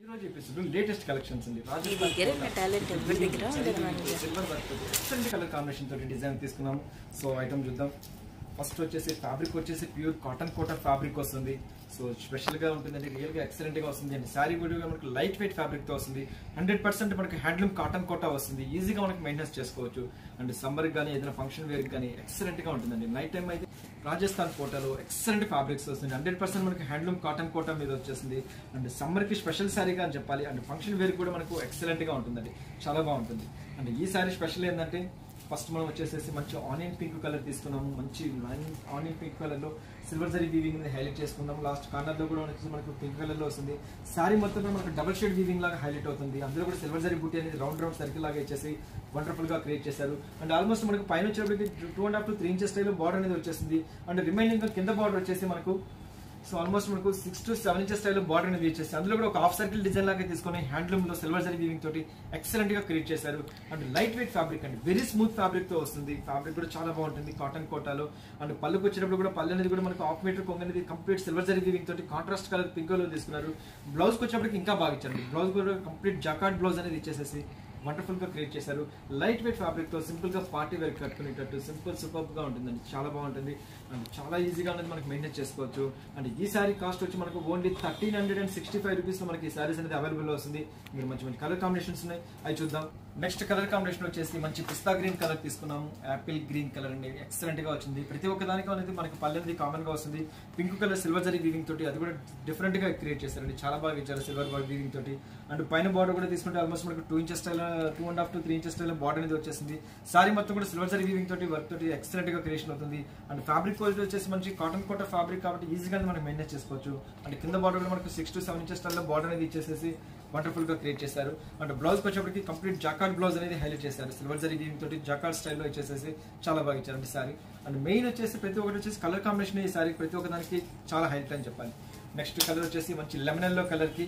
ఈరోజు episode latest collections ఉంది. Silver work excellent colour combination తోటి డిజైన్ తీసుకున్నాము. సో ఐటమ్ చూద్దాం. ఫస్ట్ వచ్చేసి ఫ్యాబ్రిక్ వచ్చేసి ప్యూర్ కాటన్ కోటా ఫ్యాబ్రిక్ వస్తుంది. సో స్పెషల్ గా ఉంటుందండి, రియల్ గా ఎక్సలెంట్ గా వస్తుంది అండి. శారీ కూడా మనకు లైట్ వెయిట్ ఫ్యాబ్రిక్ తో వస్తుంది. 100% మనకి హ్యాండ్లూమ్ కాటన్ కోటా వస్తుంది. ఈజీగా మనకి మెయింటెన్స్ చేసుకోవచ్చు. అండ్ సమ్మర్ కానీ ఏదైనా ఫంక్షన్ వేర్ కానీ ఎక్సలెంట్ గా ఉంటుందండి. నైట్ టైం అయితే రాజస్థాన్ కోటాలో ఎక్సలెంట్ ఫ్యాబ్రిక్స్ వస్తుంది. 100% మనకి హ్యాండ్లూమ్ కాటన్ కోటా మీద వచ్చేసింది. అండ్ సమ్మర్ కి స్పెషల్ శారీగా అని చెప్పాలి. అండ్ ఫంక్షన్ వేర్ కూడా మనకు ఎక్సలెంట్ గా ఉంటుందండి, చాలా బాగుంటుంది. అండ్ ఈ శారీ స్పెషల్ ఏంటంటే ఫస్ట్ మనం వచ్చేసేసి మంచి ఆనియన్ పింక్ కలర్ తీసుకున్నాము. మంచి ఆనియన్ పింక్ కలర్ లో సిల్వర్ జరీ వీవింగ్ హైలైట్ చేసుకున్నాము. లాస్ట్ కార్నర్ లో కూడా మనకు పింక్ కలర్ లో వస్తుంది. శారీ మొత్తం మనకు డబుల్ షేడ్ వీవింగ్ లాగా హైలైట్ అవుతుంది. అందులో కూడా సిల్వర్ జరీ బూటీ అనేది రౌండ్ సర్కిల్ లాగా ఇచ్చేసి వండర్ఫుల్ గా క్రియేట్ చేశారు. అండ్ ఆల్మోస్ట్ మనకు పైన వచ్చేప్పటికి 2.5 to 3 inches స్టైల్ బార్డర్ అనేది వచ్చేసింది. అండ్ రిమైనింగ్ కింద బార్డర్ వచ్చేసి మనకు సో ఆల్మోస్ట్ మనకు 6 to 7 inches స్టైల్ బార్డర్ అనేది ఇచ్చేసి అందులో కూడా ఒక హాఫ్ సర్కిల్ డిజైన్ లాగా తీసుకొని హ్యాండ్లూమ్ లో సిల్వర్ జరీ వీవింగ్ తోటి ఎక్సలెంట్ గా క్రియేట్ చేశారు. అండ్ లైట్ వెయిట్ ఫ్యాబ్రిక్ అండి, వెరీ స్మూత్ ఫ్యాబ్రిక్ తో వస్తుంది. ఫ్యాబ్రిక్ కూడా చాలా బాగుంటుంది కాటన్ కోటాలో. అండ్ పళ్ళుకి వచ్చేటప్పుడు కూడా పళ్ళు అనేది కూడా మనకు హాఫ్ మీటర్ కొంగ అనేది కంప్లీట్ సిల్వర్ జరీ వీవింగ్ తోటి కాంట్రాస్ట్ కలర్ పింక్ లో తీసుకున్నారు. బ్లౌజ్ కి వచ్చేప్పటికి ఇంకా బాగా ఇచ్చారు. బ్లౌజ్ కూడా కంప్లీట్ జాకార్డ్ బ్లౌజ్ అనేది ఇచ్చేసేసి వండర్ఫుల్ గా క్రియేట్ చేశారు. లైట్ వెయిట్ ఫ్యాబ్రిక్ తో సింపుల్ గా పార్టీ వేర్ కట్టుకునేటట్టు సింపుల్ సూపర్ గా ఉంటుందండి, చాలా బాగుంటుంది. అండ్ చాలా ఈజీగా అనేది మనకి మెయింటైన్ చేసుకోవచ్చు. అండ్ ఈ సారీ కాస్ట్ వచ్చి మనకు ఓన్లీ 1365 రూపీస్ లో మనకి ఈ సారీస్ అనేది అవైలబుల్ వస్తుంది. మీరు మంచి మంచి కలర్ కాంబినేషన్స్ ఉన్నాయి, అవి చూద్దాం. నెక్స్ట్ కలర్ కాంబినేషన్ వచ్చేసి మంచి పిస్తా గ్రీన్ కలర్ తీసుకున్నాము. యాపిల్ గ్రీన్ కలర్ అండి, ఎక్సలెంట్ గా వచ్చింది. ప్రతి ఒక్క దానికి అనేది మనకి పల్లెది కామన్ గా వస్తుంది. Pink colour silver zari weaving తోటి అది కూడా డిఫరెంట్ గా క్రియేట్ చేశారండి, చాలా బాగా ఇచ్చారు సిల్వర్ వీవింగ్ తోటి. అండ్ పైన బార్డర్ కూడా తీసుకుంటే ఆల్మోస్ట్ మనకు 2 inches style 2.5 to 3 inches style border అనేది వచ్చేసింది. సారీ మొత్తం కూడా సిల్వర్ జరీ వీవింగ్ తోటి వర్క్ తోటి ఎక్సలెంట్ గా క్రియేషన్ అవుతుంది. అండ్ ఫ్యాబ్రిక్ క్వాలిటీ వచ్చేసి మంచి కాటన్ కోటా ఫ్యాబ్రిక్ కాబట్టి ఈజీగా మనం మెయింటైన్ చేసుకోవచ్చు. అండ్ కింద బార్డర్ కూడా మనకు 6 to 7 inches స్టైల్ బార్డర్ అనేది ఇచ్చేసేసి వండర్ఫుల్ గా క్రియేట్ చేశారు. అండ్ బ్లౌజ్ వచ్చేప్పటికి కంప్లీట్ జాకార్డ్ బ్లౌజ్ అనేది హైలైట్ చేశారు. సిల్వర్ జరీ వీవింగ్ తోటి జాకార్డ్ స్టైల్లో ఇచ్చేసేసి చాలా బాగా ఇచ్చారండి సారీ. అండ్ మెయిన్ వచ్చేసి ప్రతి ఒక్కటి వచ్చేసి కలర్ కాంబినేషన్ ఈ సారీ ప్రతి ఒక్క దానికి చాలా హైలైట్ అని చెప్పాలి. నెక్స్ట్ కలర్ వచ్చేసి మంచి లెమన్ ఎల్లో కలర్ కి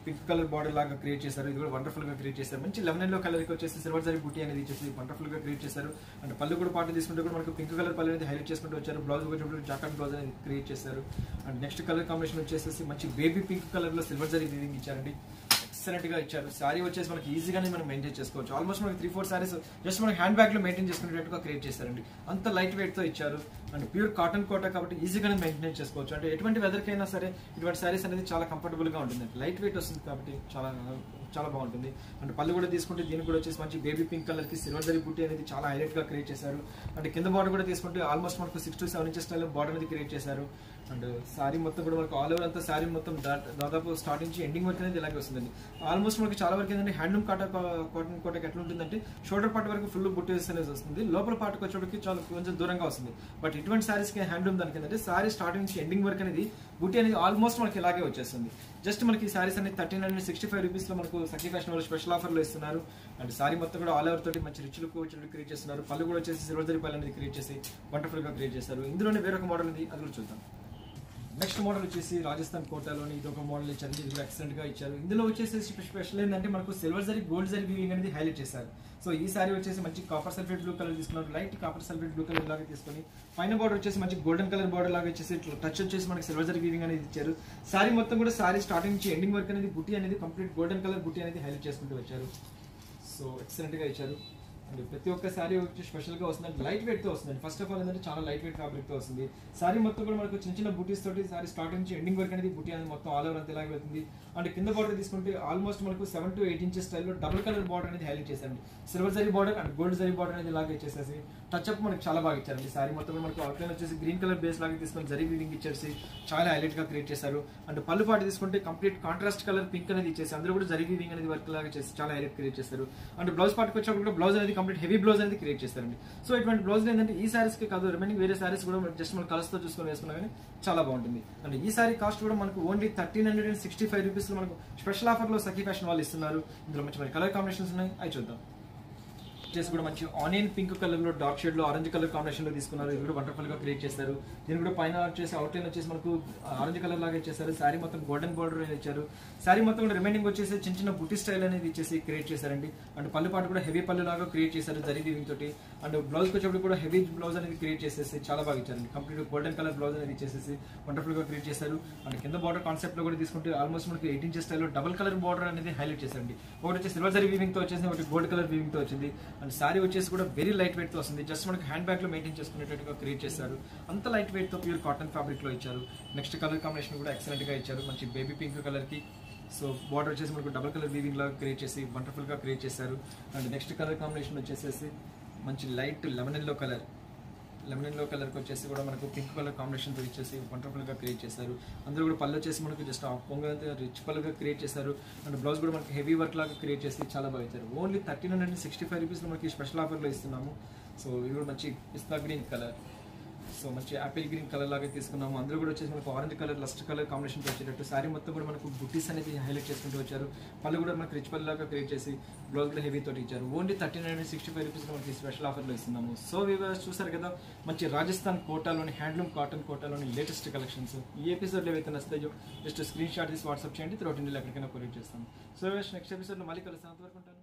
పింక్ కలర్ బార్డర్ లాగా క్రియేట్ చేశారు. ఇది కూడా వండర్ఫుల్ గా క్రియేట్ చేశారు. మంచి లెమన్ ఎల్లో కలర్ కి వచ్చేసి సిల్వర్ జరీ బూటీ అనేది ఇచ్చేసి వండర్ఫుల్ గా క్రియేట్ చేశారు. అండ్ పళ్ళు కూడా పాటు తీసుకుంటే కూడా మనకు పింక్ కలర్ పళ్ళు అనేది హైలైట్ చేసుకుంటూ వచ్చారు. బ్లౌజ్ వచ్చేటప్పుడు జాకెట్ బ్లౌజ్ అనేది క్రియేట్ చేశారు. అండ్ నెక్స్ట్ కలర్ కాంబినేషన్ వచ్చేసి మంచి బేబీ పింక్ కలర్ లో సిల్వర్ జరీ వీవింగ్ ఇచ్చారండి, ఎక్సలెంట్ గా ఇచ్చారు. సారీ వచ్చేసి మనకి ఈజీగానే మనం మెయింటైన్ చేసుకోవచ్చు. ఆల్మోస్ట్ మనకి 3-4 సారీస్ జస్ట్ మనకి హ్యాండ్ బ్యాగ్ లో మెయింటైన్ చేసుకునేటట్టుగా క్రియేట్ చేశారండి, అంత లైట్ వెయిట్ తో ఇచ్చారు. అండ్ ప్యూర్ కాటన్ కోటా కాబట్టి ఈజీగానే మెయింటైన్ చేసుకోవచ్చు. అంటే ఎటువంటి వెదర్ కైనా సరే ఇటువంటి సారీస్ అనేది చాలా కంఫర్టబుల్ గా ఉంటుంది. లైట్ వెయిట్ వస్తుంది కాబట్టి చాలా బాగుంటుంది. అండ్ పళ్ళు కూడా తీసుకుంటే దీనికి కూడా వచ్చేసి మంచి బేబీ పింక్ కలర్ కి సిల్వర్ జరీ బూటీ అనేది చాలా హైలైట్ గా క్రియేట్ చేశారు. అండ్ కింద బార్డర్ కూడా తీసుకుంటే ఆల్మోస్ట్ మనకు 6 to 7 inches స్టైల్ బార్డర్ అనేది క్రియేట్ చేశారు. అండ్ సారీ మొత్తం కూడా మనకు ఆల్ ఓవర్ అంతా సారీ మొత్తం దాదాపు స్టార్ట్ నుంచి ఎండింగ్ వరకు అనేది ఇలాగే వస్తుందండి. ఆల్మోస్ట్ మనకి చాలా వరకు ఏంటంటే హ్యాండ్లూమ్ కాటన్ కోటకి ఎట్లా ఉంటుందంటే షోల్డర్ పార్ట్ వరకు ఫుల్ బుట్టేస్ అనేది వస్తుంది. లోపల పార్ట్కి వచ్చేటికి చాలా కొంచెం దూరంగా వస్తుంది. బట్ ఇటువంటి సారీస్ కి హ్యాండ్లూమ్ దానికి ఏంటంటే సారీ స్టార్టింగ్ నుంచి ఎండింగ్ వరకు అనేది బుట్టి అనేది ఆల్మోస్ట్ మనకి ఇలాగే వచ్చేస్తుంది. జస్ట్ మనకి ఈ సారీస్ అనేది 1365 రూపీస్ లో మనకు సఖీ ఫ్యాషన్ వాళ్ళు స్పెషల్ ఆఫర్ లో ఇస్తున్నారు. అండ్ సారీ మొత్తం కూడా ఆల్ ఓవర్ తోటి మంచి రిచ్ లుక్ క్రియేట్ చేస్తున్నారు. పళ్ళు కూడా వచ్చేసి సిల్వర్ జరీ పళ్ళు అనేది క్రియేట్ చేసి వండర్ఫుల్ గా క్రియేట్ చేస్తారు. ఇందులోనే వేరొక మోడల్ ఉంది, అది కూడా చూద్దాం. నెక్స్ట్ మోడల్ వచ్చేసి రాజస్థాన్ కోటాలోని ఇది ఒక మోడల్ ఇచ్చారు. ఇది కూడా ఎక్సలెంట్ గా ఇచ్చారు. ఇందులో వచ్చేసి స్పెషల్ ఏంటంటే మనకు silver zari gold zari weaving అనేది హైలైట్ చేశారు. సో ఈ సారీ వచ్చేసి మంచి కాపర్ సల్ఫేట్ బ్లూ కలర్ తీసుకున్నారు. Light copper sulphate blue colour లాగా తీసుకొని పైన బార్డర్ వచ్చేసి మంచి గోల్డెన్ కలర్ బార్డర్ లాగా వచ్చేసి టచ్ వచ్చేసి మనకి సిల్వర్ జరీ వీవింగ్ అనేది ఇచ్చారు. సారీ మొత్తం కూడా సారీ స్టార్టింగ్ నుంచి ఎండింగ్ వరకు అనేది బుట్టి అనేది కంప్లీట్ గోల్డెన్ కలర్ బుట్టి అనేది హైలైట్ చేసుకుంటూ వచ్చారు. సో ఎక్సలెంట్ గా ఇచ్చారు. అండ్ ప్రతి ఒక్క సారీ వచ్చి స్పెషల్ గా వస్తుంది, లైట్ వెయిట్ తో వస్తుంది. ఫస్ట్ ఆఫ్ ఆల్ ఏంటంటే చాలా లైట్ వెయిట్ ఫ్యాబ్రిక్ తో వస్తుంది. సారీ మొత్తం కూడా మనకు చిన్న చిన్న బూటీస్ తోటి సారీ స్టార్టింగ్ నుంచి ఎండింగ్ వరకు అనేది బూటీ అనేది మొత్తం ఆల్ ఓవర్ అంతా ఇలాగే వెళ్తుంది. అండ్ కింద బార్డర్ తీసుకుంటే ఆల్మోస్ట్ మనకు 7 to 8 inches స్టైల్లో డబుల్ కలర్ బార్డర్ అనేది హైలైట్ చేశారండి. Silver zari border and gold zari border అనేది ఇలాగే ఇచ్చేసేసి టచ్ అప్ మనకి చాలా బాగా ఇచ్చారండి. సారీ మొత్తం కూడా మనకు అవుట్లైన్ వచ్చేసి గ్రీన్ కలర్ బేస్ లాగా తీసుకొని జరీ వీవింగ్ ఇచ్చేసి చాలా హైలైట్ గా క్రియేట్ చేశారు. అండ్ పళ్ళు పాటు తీసుకుంటే కంప్లీట్ కాంట్రాస్ట్ కలర్ పింక్ అనేది ఇచ్చేసి అందులో కూడా జరీ వీవింగ్ అనేది వర్క్ లాగా చేసి చాలా హైలైట్ క్రియేట్ చేస్తారు. అండ్ బ్లౌజ్ పార్ట్కి వచ్చేప్పుడు కూడా బ్లౌజ్ అనేది కంప్లీట్ హెవీ బ్లౌజ్ అనేది క్రియేట్ చేస్తారండి. సో ఇటువంటి బ్లౌజ్ ఏంటంటే ఈ సారీస్ కి కాదు, రిమైనింగ్ వేరే సారీస్ కూడా జస్ట్ మన కలర్స్ తో చూసుకొని వేసుకున్నా కానీ చాలా బాగుంటుంది. అండ్ ఈ సారీ కాస్ట్ కూడా మనకు ఓన్లీ 1365 రూపీస్ లో మనకు స్పెషల్ ఆఫర్ లో సఖీ ఫ్యాషన్ వాళ్ళు ఇస్తున్నారు. ఇందులో మంచి కలర్ కాంబినేషన్స్ ఉన్నాయి, అవి చూద్దాం. వచ్చేసి కూడా మంచి ఆనియన్ పింక్ కలర్ లో డార్క్ షేడ్ లో ఆరెంజ్ కలర్ కాంబినేషన్ లో తీసుకున్నారు. ఇది కూడా వండర్ఫుల్ గా క్రియేట్ చేశారు. దీని కూడా పైన వచ్చేసి అవుట్లైన్ వచ్చేసి మనకు ఆరెంజ్ కలర్ లాగా ఇచ్చేసారు. శారీ మొత్తం గోల్డెన్ బార్డర్ అనేది ఇచ్చారు. శారీ మొత్తం కూడా రిమైనింగ్ వచ్చేసి చిన్న చిన్న బుట్టి స్టైల్ అనేది ఇచ్చేసి క్రియేట్ చేశారండి. అండ్ పళ్ళు పాటు కూడా హెవీ పళ్ళు లాగా క్రియేట్ చేశారు జరీ వీవింగ్ తోటి. అండ్ బ్లౌజ్ వచ్చేప్పుడు కూడా హెవీ బ్లౌజ్ అనేది క్రియేట్ చేసేసి చాలా బాగా ఇచ్చారండి. కంప్లీట్ గోల్డెన్ కలర్ బ్లౌజ్ అనేది ఇచ్చేసేసి వండర్ఫుల్ గా క్రియేట్ చేశారు. అండ్ కింద బార్డర్ కాన్సెప్ట్ లో కూడా తీసుకుంటే ఆల్మోస్ట్ మనకి 18 ఇంచెస్ స్టైల్లో డబల్ కలర్ బార్డర్ అనేది హైలైట్ చేశారండి. ఒకటి వచ్చి సిల్వర్ జరీ వీవింగ్ తో వచ్చేసి ఒకటి గోల్డ్ కలర్ వీవింగ్ తో వచ్చింది. అండ్ శారీ వచ్చేసి కూడా వెరీ లైట్ వెయిట్ తో వస్తుంది. జస్ట్ మనకి హ్యాండ్ బ్యాగ్ లో మెయింటైన్ చేసుకునేటట్టుగా క్రియేట్ చేశారు. అంత లైట్ వెయిట్ తో ప్యూర్ కాటన్ ఫ్యాబ్రిక్ లో ఇచ్చారు. నెక్స్ట్ కలర్ కాంబినేషన్ కూడా ఎక్సలెంట్ గా ఇచ్చారు. మంచి బేబీ పింక్ కలర్ కి సో బార్డర్ వచ్చేసి మనకు డబల్ కలర్ వీవింగ్ లాగా క్రియేట్ చేసి వండర్ఫుల్ గా క్రియేట్ చేశారు. అండ్ నెక్స్ట్ కలర్ కాంబినేషన్ వచ్చేసేసి మంచి లైట్ లెమన్ ఎల్లో కలర్ కి వచ్చేసి కూడా మనకు పింక్ కలర్ కాంబినేషన్ తో ఇచ్చేసి వండర్ఫుల్ గా క్రియేట్ చేశారు. అందులో కూడా పళ్ళు వచ్చేసి మనకు జస్ట్ పొంగ రిచ్ పళ్ళుగా క్రియేట్ చేశారు. అండ్ బ్లౌజ్ కూడా మనకి హెవీ వర్క్ లాగా క్రియేట్ చేసి చాలా బాగా ఇచ్చారు. ఓన్లీ 1365 రూపీస్ మనకి స్పెషల్ ఆఫర్ లో ఇస్తున్నాము. సో ఇది కూడా మంచి పిస్తా గ్రీన్ కలర్, సో మంచి యాపిల్ గ్రీన్ కలర్ లాగా తీసుకున్నాము. అందులో కూడా వచ్చేసి మనకు orange colour lust colour combination వచ్చేటట్టు శారీ మొత్తం కూడా మనకు బుట్టీస్ అనేది హైలైట్ చేసుకుంటూ వచ్చారు. పళ్ళు కూడా మనకు రిచ్ పళ్ళు లాగా క్రియేట్ చేసి బ్లౌజ్ కూడా హెవీ తోటి ఇచ్చారు. ఓన్లీ 1365 రూపీస్ మనకి స్పెషల్ ఆఫర్లో ఇస్తున్నాము. సో వివర్స్ చూసారు కదా, మంచి రాజస్థాన్ కోటాలోని హ్యాండ్లూమ్ కాటన్ కోటాలోని లేటెస్ట్ కలెక్షన్స్. ఈ ఎపిసోడ్లో ఏవైతే నస్తాయో జస్ట్ స్క్రీన్ షాట్ తీసి వాట్సాప్ చేయండి. త్రూఅవుట్ ఇండియాలో ఎక్కడికైనా కొరియర్ చేస్తాం. సో వివర్స్ నెక్స్ట్ ఎపిసోడ్లో మళ్ళీ కలుస్తాను. అంతవరకు ఉంటాను.